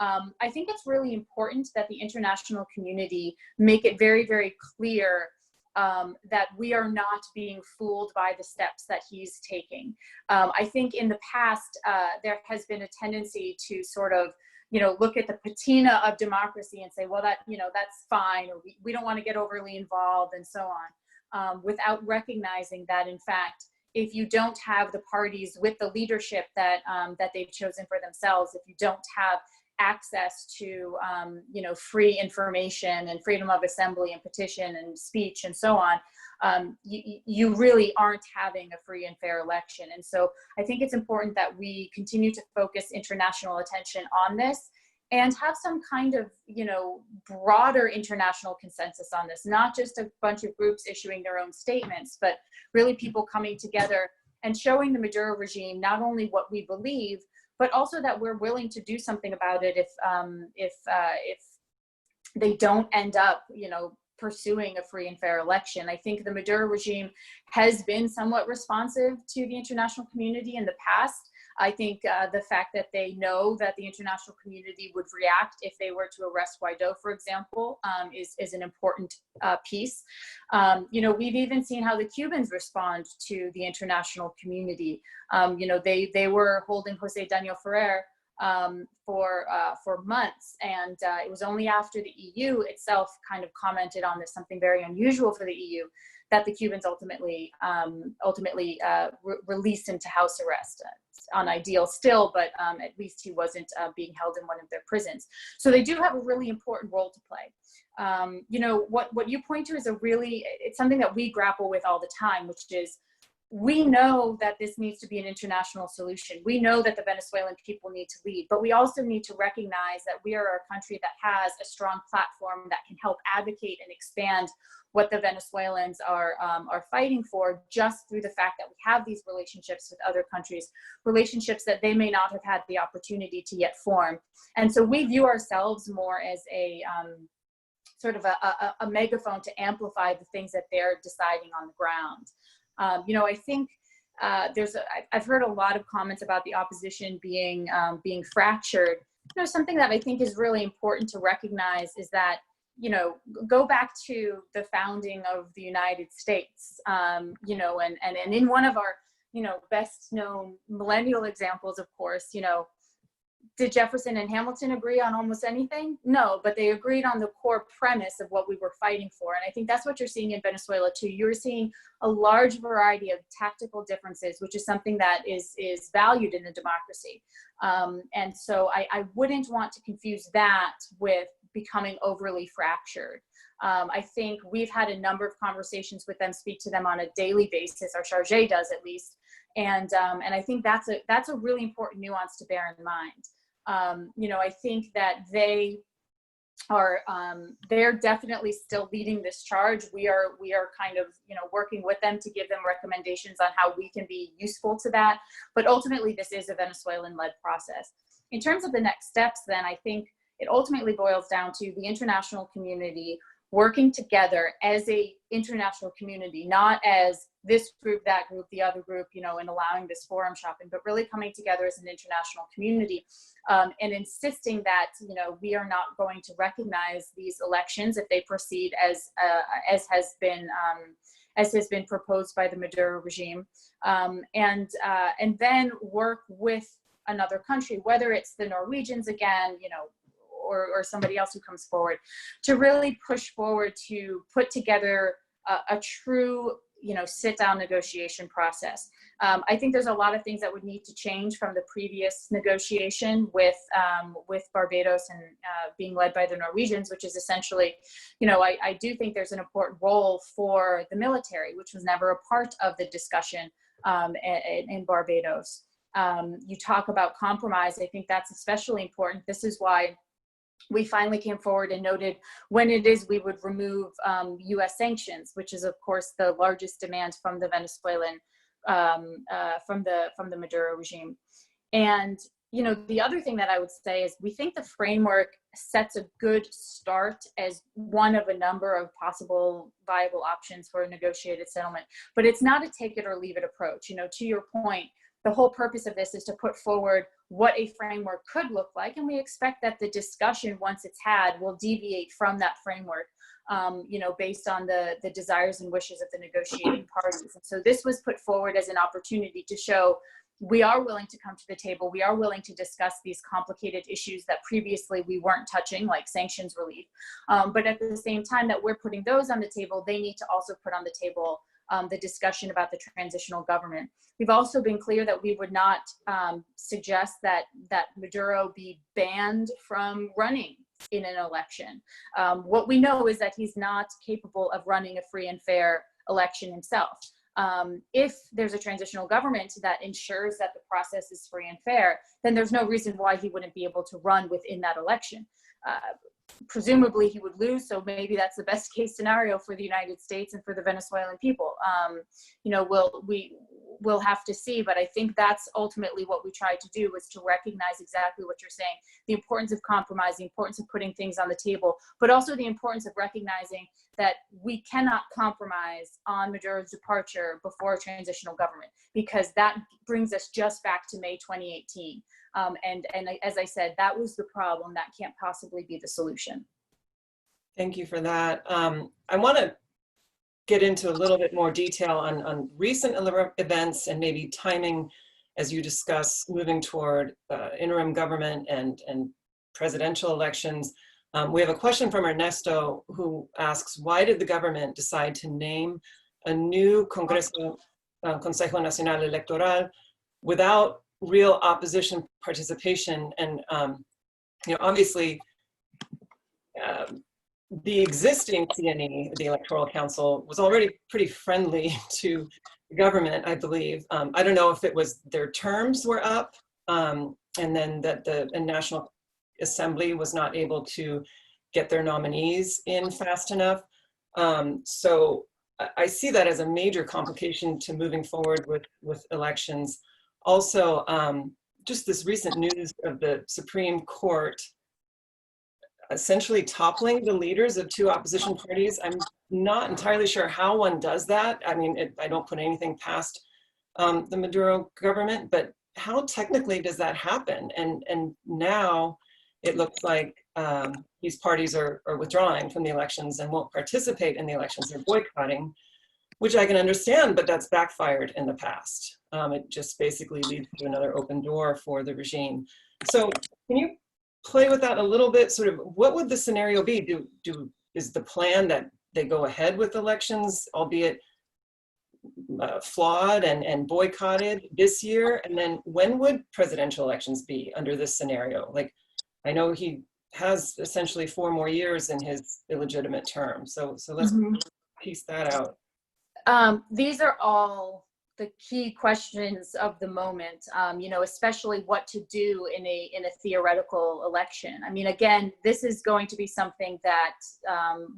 I think it's really important that the international community make it very, very clear that we are not being fooled by the steps that he's taking. I think in the past, there has been a tendency to sort of, look at the patina of democracy and say, well, that's fine, or we don't want to get overly involved and so on, without recognizing that, in fact, if you don't have the parties with the leadership that they've chosen for themselves, if you don't have access to free information and freedom of assembly and petition and speech and so on, you really aren't having a free and fair election. And so I think it's important that we continue to focus international attention on this and have some kind of broader international consensus on this, not just a bunch of groups issuing their own statements, but really people coming together and showing the Maduro regime not only what we believe, but also that we're willing to do something about it if they don't end up, pursuing a free and fair election. I think the Maduro regime has been somewhat responsive to the international community in the past. I think the fact that they know that the international community would react if they were to arrest Guaido, for example, is an important piece. We've even seen how the Cubans respond to the international community. They were holding Jose Daniel Ferrer for months, and it was only after the EU itself kind of commented on this, something very unusual for the EU, that the Cubans ultimately released him to house arrest. It's unideal still, but at least he wasn't being held in one of their prisons. So they do have a really important role to play. What you point to is it's something that we grapple with all the time, which is, we know that this needs to be an international solution. We know that the Venezuelan people need to lead, but we also need to recognize that we are a country that has a strong platform that can help advocate and expand what the Venezuelans are fighting for, just through the fact that we have these relationships with other countries, relationships that they may not have had the opportunity to yet form. And so we view ourselves more as a sort of a megaphone to amplify the things that they're deciding on the ground. I think I've heard a lot of comments about the opposition being fractured. Something that I think is really important to recognize is that, go back to the founding of the United States, and in one of our, best known millennial examples, of course, did Jefferson and Hamilton agree on almost anything? No, but they agreed on the core premise of what we were fighting for. And I think that's what you're seeing in Venezuela too. You're seeing a large variety of tactical differences, which is something that is valued in a democracy. And so I wouldn't want to confuse that with becoming overly fractured. I think we've had a number of conversations with them, speak to them on a daily basis, our chargé does at least. And I think that's a really important nuance to bear in mind. I think that they're definitely still leading this charge. We are kind of, working with them to give them recommendations on how we can be useful to that. But ultimately, this is a Venezuelan-led process. In terms of the next steps, then, I think it ultimately boils down to the international community working together as a international community, not as this group, that group, the other group, and allowing this forum shopping, but really coming together as an international community, and insisting that, we are not going to recognize these elections if they proceed as has been proposed by the Maduro regime, and then work with another country, whether it's the Norwegians again, or somebody else who comes forward, to really push forward to put together a true, sit-down negotiation process. I think there's a lot of things that would need to change from the previous negotiation with Barbados and being led by the Norwegians, which is essentially, I do think there's an important role for the military, which was never a part of the discussion in Barbados. You talk about compromise. I think that's especially important. This is why we finally came forward and noted when it is we would remove U.S. sanctions, which is of course the largest demand from the Venezuelan, from the Maduro regime. And the other thing that I would say is we think the framework sets a good start as one of a number of possible viable options for a negotiated settlement, but it's not a take it or leave it approach. To your point, the whole purpose of this is to put forward what a framework could look like. And we expect that the discussion, once it's had, will deviate from that framework, based on the desires and wishes of the negotiating parties. And so this was put forward as an opportunity to show we are willing to come to the table. We are willing to discuss these complicated issues that previously we weren't touching, like sanctions relief. But at the same time that we're putting those on the table, they need to also put on the table the discussion about the transitional government. We've also been clear that we would not suggest that Maduro be banned from running in an election. What we know is that he's not capable of running a free and fair election himself. If there's a transitional government that ensures that the process is free and fair, then there's no reason why he wouldn't be able to run within that election. Presumably he would lose, so maybe that's the best case scenario for the United States and for the Venezuelan people. We'll have to see, but I think that's ultimately what we tried to do, was to recognize exactly what you're saying, the importance of compromise, the importance of putting things on the table, but also the importance of recognizing that we cannot compromise on Maduro's departure before a transitional government, because that brings us just back to May 2018. And as I said, that was the problem. That can't possibly be the solution. Thank you for that. I want to get into a little bit more detail on recent events and maybe timing as you discuss moving toward interim government and presidential elections. We have a question from Ernesto, who asks, why did the government decide to name a new Consejo Nacional Electoral without real opposition participation? And obviously, the existing CNE, the Electoral Council, was already pretty friendly to the government, I believe. I don't know if it was their terms were up, and then that the National Assembly was not able to get their nominees in fast enough. So I see that as a major complication to moving forward with elections. Also, just this recent news of the Supreme Court essentially toppling the leaders of two opposition parties. I'm not entirely sure how one does that. I mean, I don't put anything past the Maduro government, but how technically does that happen? And now it looks like these parties are withdrawing from the elections and won't participate in the elections. They're boycotting, which I can understand, but that's backfired in the past. It just basically leads to another open door for the regime. So can you play with that a little bit? Sort of, what would the scenario be? Is the plan that they go ahead with elections, albeit flawed and boycotted this year? And then when would presidential elections be under this scenario? Like, I know he has essentially 4 more years in his illegitimate term. So let's piece that out. These are all the key questions of the moment, especially what to do in a theoretical election. I mean, again, this is going to be something that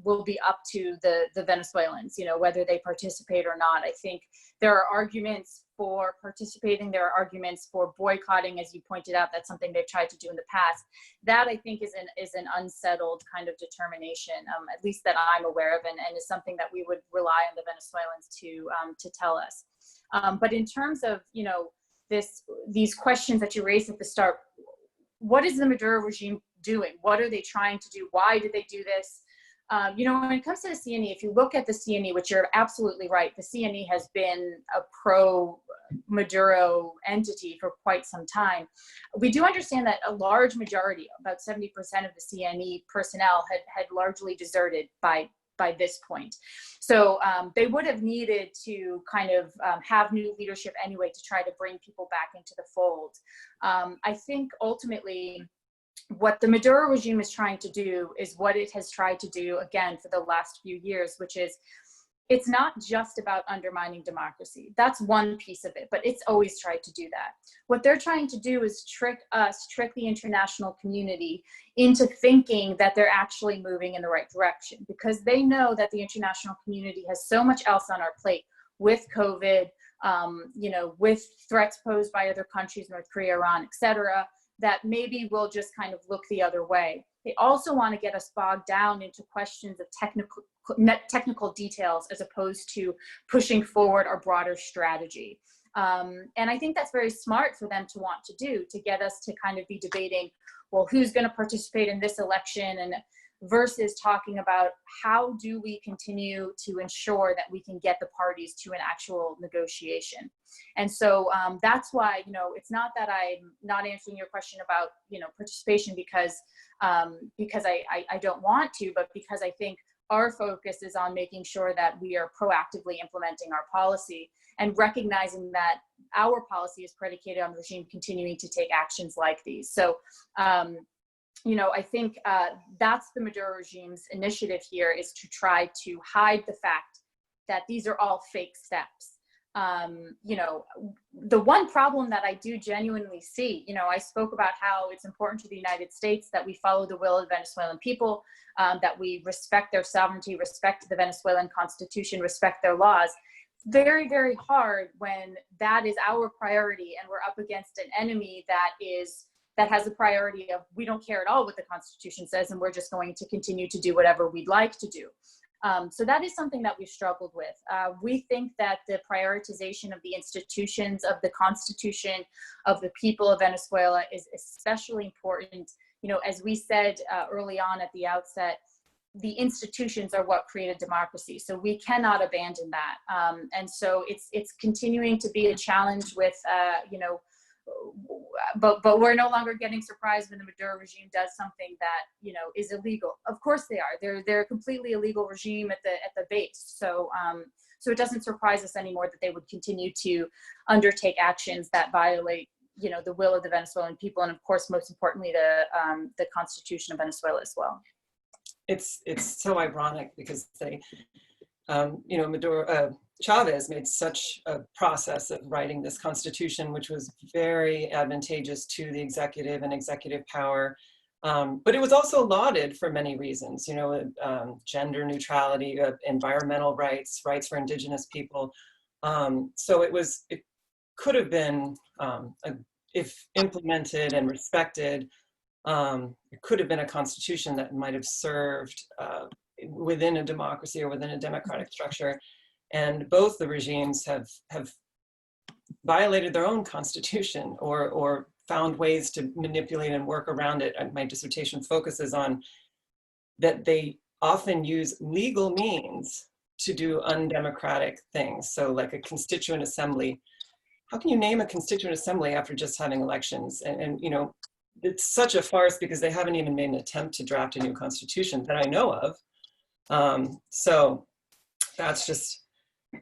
will be up to the Venezuelans, whether they participate or not. I think there are arguments for participating. There are arguments for boycotting, as you pointed out. That's something they've tried to do in the past. That, I think, is an unsettled kind of determination, at least that I'm aware of, and is something that we would rely on the Venezuelans to tell us. But in terms of, these questions that you raised at the start, what is the Maduro regime doing? What are they trying to do? Why did they do this? When it comes to the CNE, if you look at the CNE, which you're absolutely right, the CNE has been a pro-Maduro entity for quite some time. We do understand that a large majority, about 70% of the CNE personnel had largely deserted by this point. So they would have needed to kind of have new leadership anyway to try to bring people back into the fold. I think ultimately what the Maduro regime is trying to do is what it has tried to do, again, for the last few years, which is it's not just about undermining democracy. That's one piece of it, but it's always tried to do that. What they're trying to do is trick the international community into thinking that they're actually moving in the right direction, because they know that the international community has so much else on our plate with COVID, with threats posed by other countries, North Korea, Iran, etc., that maybe we'll just kind of look the other way. They also want to get us bogged down into questions of technical details as opposed to pushing forward our broader strategy. And I think that's very smart for them to want to do, to get us to kind of be debating, well, who's going to participate in this election, and versus talking about how do we continue to ensure that we can get the parties to an actual negotiation. And so that's why, it's not that I'm not answering your question about, participation because I don't want to, but because I think our focus is on making sure that we are proactively implementing our policy and recognizing that our policy is predicated on the regime continuing to take actions like these. So, I think that's the Maduro regime's initiative here, is to try to hide the fact that these are all fake steps. The one problem that I do genuinely see, I spoke about how it's important to the United States that we follow the will of the Venezuelan people, that we respect their sovereignty, respect the Venezuelan constitution, respect their laws. Very, very hard when that is our priority and we're up against an enemy that has the priority of, we don't care at all what the Constitution says, and we're just going to continue to do whatever we'd like to do. So that is something that we've struggled with. We think that the prioritization of the institutions, of the Constitution, of the people of Venezuela is especially important. As we said early on at the outset, the institutions are what created democracy. So we cannot abandon that. And so it's continuing to be a challenge with, but we're no longer getting surprised when the Maduro regime does something that is illegal. Of course they are. They're a completely illegal regime at the base. So it doesn't surprise us anymore that they would continue to undertake actions that violate the will of the Venezuelan people, and of course, most importantly, the Constitution of Venezuela as well. It's so ironic because they, Maduro, Chavez made such a process of writing this constitution, which was very advantageous to the executive and executive power. But it was also lauded for many reasons, gender neutrality, environmental rights, rights for indigenous people. So it could have been, if implemented and respected, it could have been a constitution that might have served within a democracy or within a democratic structure. And both the regimes have violated their own constitution or found ways to manipulate and work around it. My dissertation focuses on that they often use legal means to do undemocratic things. So like a constituent assembly, how can you name a constituent assembly after just having elections? And it's such a farce because they haven't even made an attempt to draft a new constitution that I know of. So that's just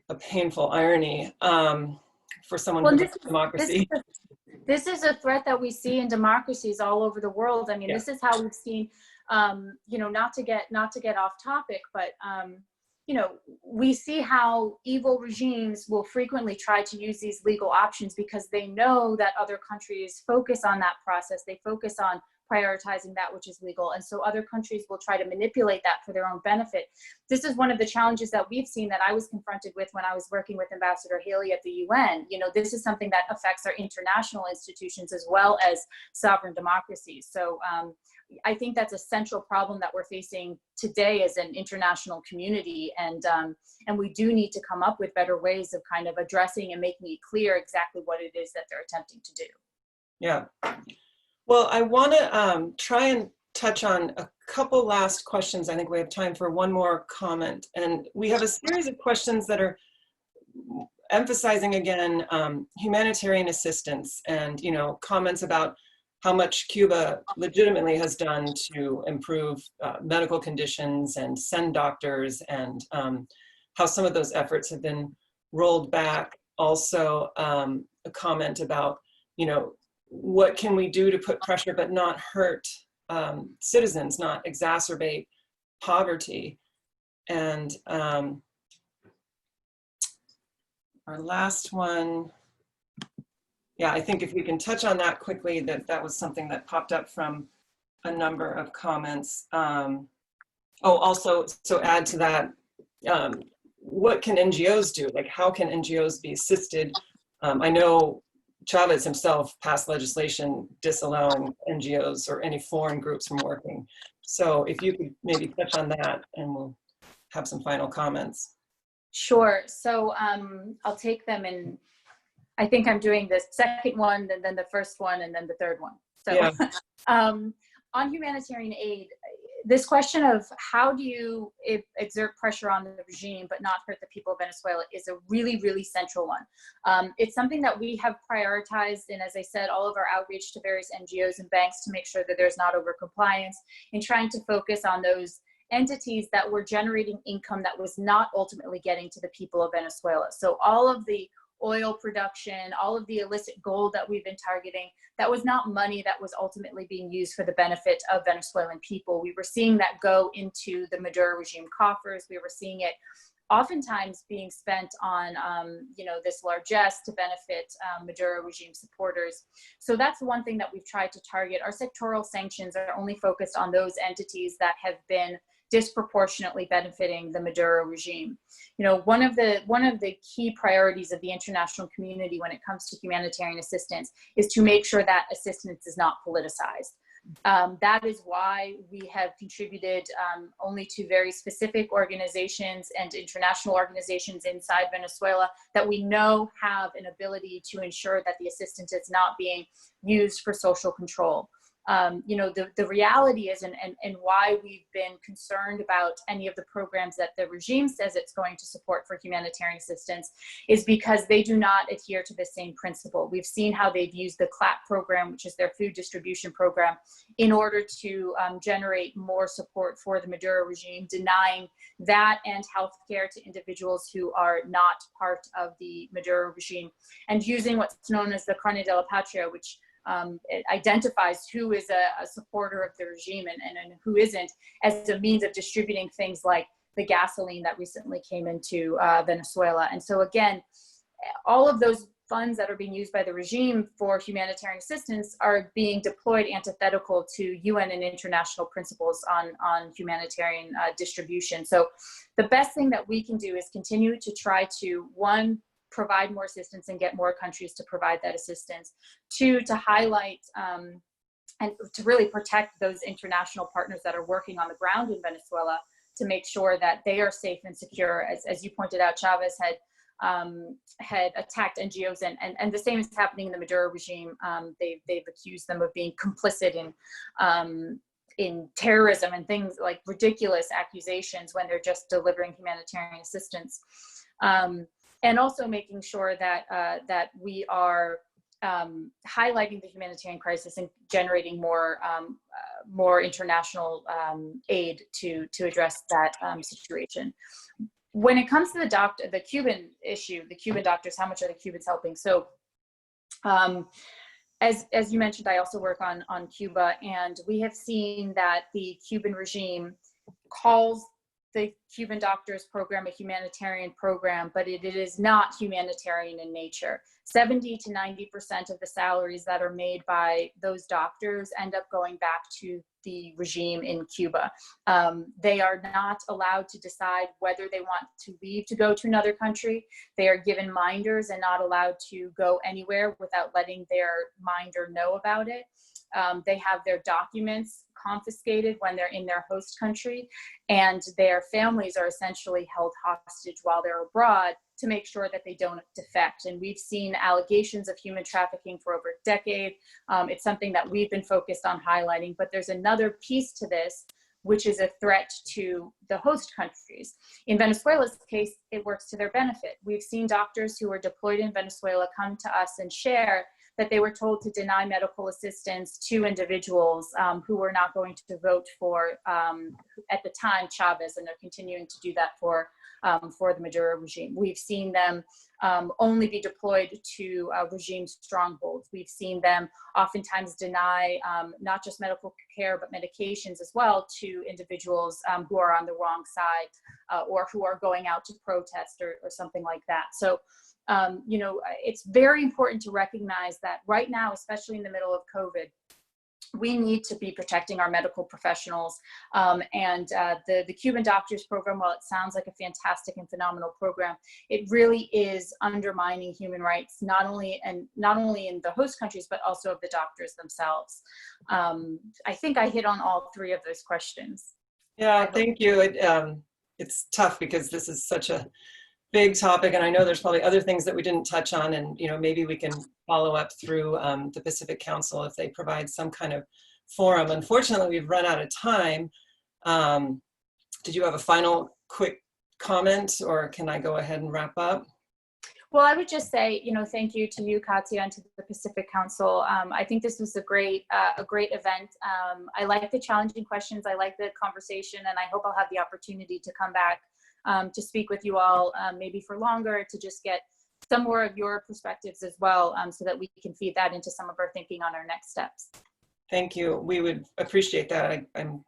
a painful irony for someone who loves democracy. This is a threat that we see in democracies all over the world. I mean, This is how we've seen, not to get off topic, but we see how evil regimes will frequently try to use these legal options because they know that other countries focus on that process. They focus on prioritizing that which is legal. And so other countries will try to manipulate that for their own benefit. This is one of the challenges that we've seen that I was confronted with when I was working with Ambassador Haley at the UN. This is something that affects our international institutions as well as sovereign democracies. So I think that's a central problem that we're facing today as an international community. And we do need to come up with better ways of kind of addressing and making it clear exactly what it is that they're attempting to do. Yeah. Well, I want to try and touch on a couple last questions. I think we have time for one more comment. And we have a series of questions that are emphasizing, again, humanitarian assistance and, comments about how much Cuba legitimately has done to improve medical conditions and send doctors, and how some of those efforts have been rolled back. Also, a comment about, what can we do to put pressure but not hurt citizens, not exacerbate poverty. And our last one, I think if we can touch on that quickly, that was something that popped up from a number of comments. Also, so add to that, what can NGOs do? Like, how can NGOs be assisted? I know Chavez himself passed legislation disallowing NGOs or any foreign groups from working. So if you could maybe touch on that, and we'll have some final comments. Sure. So I'll take them in I think I'm doing the second one, and then the first one, and then the third one. So Yeah. On humanitarian aid, this question of how do you exert pressure on the regime but not hurt the people of Venezuela is a really, really central one. It's something that we have prioritized in, as I said, all of our outreach to various NGOs and banks to make sure that there's not overcompliance, in trying to focus on those entities that were generating income that was not ultimately getting to the people of Venezuela. So all of the oil production, all of the illicit gold that we've been targeting, that was not money that was ultimately being used for the benefit of Venezuelan people. We were seeing that go into the Maduro regime coffers. We were seeing it oftentimes being spent on, this largesse to benefit Maduro regime supporters. So that's one thing that we've tried to target. Our sectoral sanctions are only focused on those entities that have been disproportionately benefiting the Maduro regime. One of the key priorities of the international community when it comes to humanitarian assistance is to make sure that assistance is not politicized. That is why we have contributed only to very specific organizations and international organizations inside Venezuela that we know have an ability to ensure that the assistance is not being used for social control. The reality is, and why we've been concerned about any of the programs that the regime says it's going to support for humanitarian assistance, is because they do not adhere to the same principle. We've seen how they've used the CLAP program, which is their food distribution program, in order to generate more support for the Maduro regime, denying that and healthcare to individuals who are not part of the Maduro regime, and using what's known as the Carne de la Patria, which it identifies who is a supporter of the regime and who isn't, as a means of distributing things like the gasoline that recently came into Venezuela. And so again, all of those funds that are being used by the regime for humanitarian assistance are being deployed antithetical to UN and international principles on humanitarian distribution. So the best thing that we can do is continue to try to, one, provide more assistance and get more countries to provide that assistance. Two, to highlight and to really protect those international partners that are working on the ground in Venezuela to make sure that they are safe and secure. As you pointed out, Chavez had attacked NGOs, and the same is happening in the Maduro regime. They've accused them of being complicit in terrorism and things like ridiculous accusations when they're just delivering humanitarian assistance. And also making sure that that we are highlighting the humanitarian crisis and generating more international aid to address that situation. When it comes to the Cuban issue, the Cuban doctors, how much are the Cubans helping? So, as you mentioned, I also work on Cuba, and we have seen that the Cuban regime calls the Cuban doctors program a humanitarian program, but it is not humanitarian in nature. 70 to 90% of the salaries that are made by those doctors end up going back to the regime in Cuba. They are not allowed to decide whether they want to leave to go to another country. They are given minders and not allowed to go anywhere without letting their minder know about it. They have their documents confiscated when they're in their host country, and their families are essentially held hostage while they're abroad to make sure that they don't defect. And we've seen allegations of human trafficking for over a decade. It's something that we've been focused on highlighting, but there's another piece to this, which is a threat to the host countries. In Venezuela's case, it works to their benefit. We've seen doctors who are deployed in Venezuela come to us and share that they were told to deny medical assistance to individuals who were not going to vote for, at the time, Chavez, and they're continuing to do that for the Maduro regime. We've seen them only be deployed to regime strongholds. We've seen them oftentimes deny not just medical care, but medications as well to individuals who are on the wrong side or who are going out to protest or something like that. So, it's very important to recognize that right now, especially in the middle of COVID, we need to be protecting our medical professionals. The Cuban Doctors Program, while it sounds like a fantastic and phenomenal program, it really is undermining human rights, not only in the host countries, but also of the doctors themselves. I think I hit on all three of those questions. Yeah, thank you. It's tough because this is such a big topic, and I know there's probably other things that we didn't touch on, and maybe we can follow up through the Pacific Council if they provide some kind of forum. Unfortunately, we've run out of time. Did you have a final quick comment, or can I go ahead and wrap up? Well, I would just say, thank you to you, Katya, and to the Pacific Council. I think this was a great event. I like the challenging questions. I like the conversation, and I hope I'll have the opportunity to come back to speak with you all, maybe for longer, to just get some more of your perspectives as well, so that we can feed that into some of our thinking on our next steps. Thank you. We would appreciate that. I'm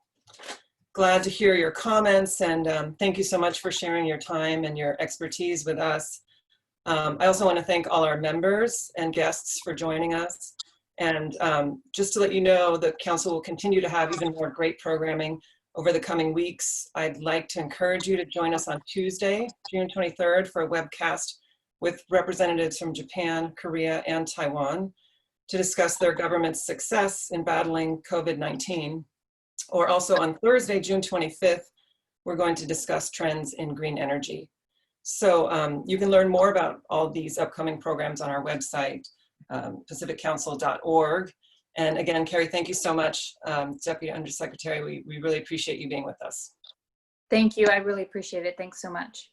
glad to hear your comments, and thank you so much for sharing your time and your expertise with us. I also want to thank all our members and guests for joining us. And just to let you know, the Council will continue to have even more great programming over the coming weeks. I'd like to encourage you to join us on Tuesday, June 23rd, for a webcast with representatives from Japan, Korea, and Taiwan to discuss their government's success in battling COVID-19. Or also on Thursday, June 25th, we're going to discuss trends in green energy. So you can learn more about all these upcoming programs on our website, pacificcouncil.org. And again, Carrie, thank you so much, Deputy Undersecretary. We really appreciate you being with us. Thank you. I really appreciate it. Thanks so much.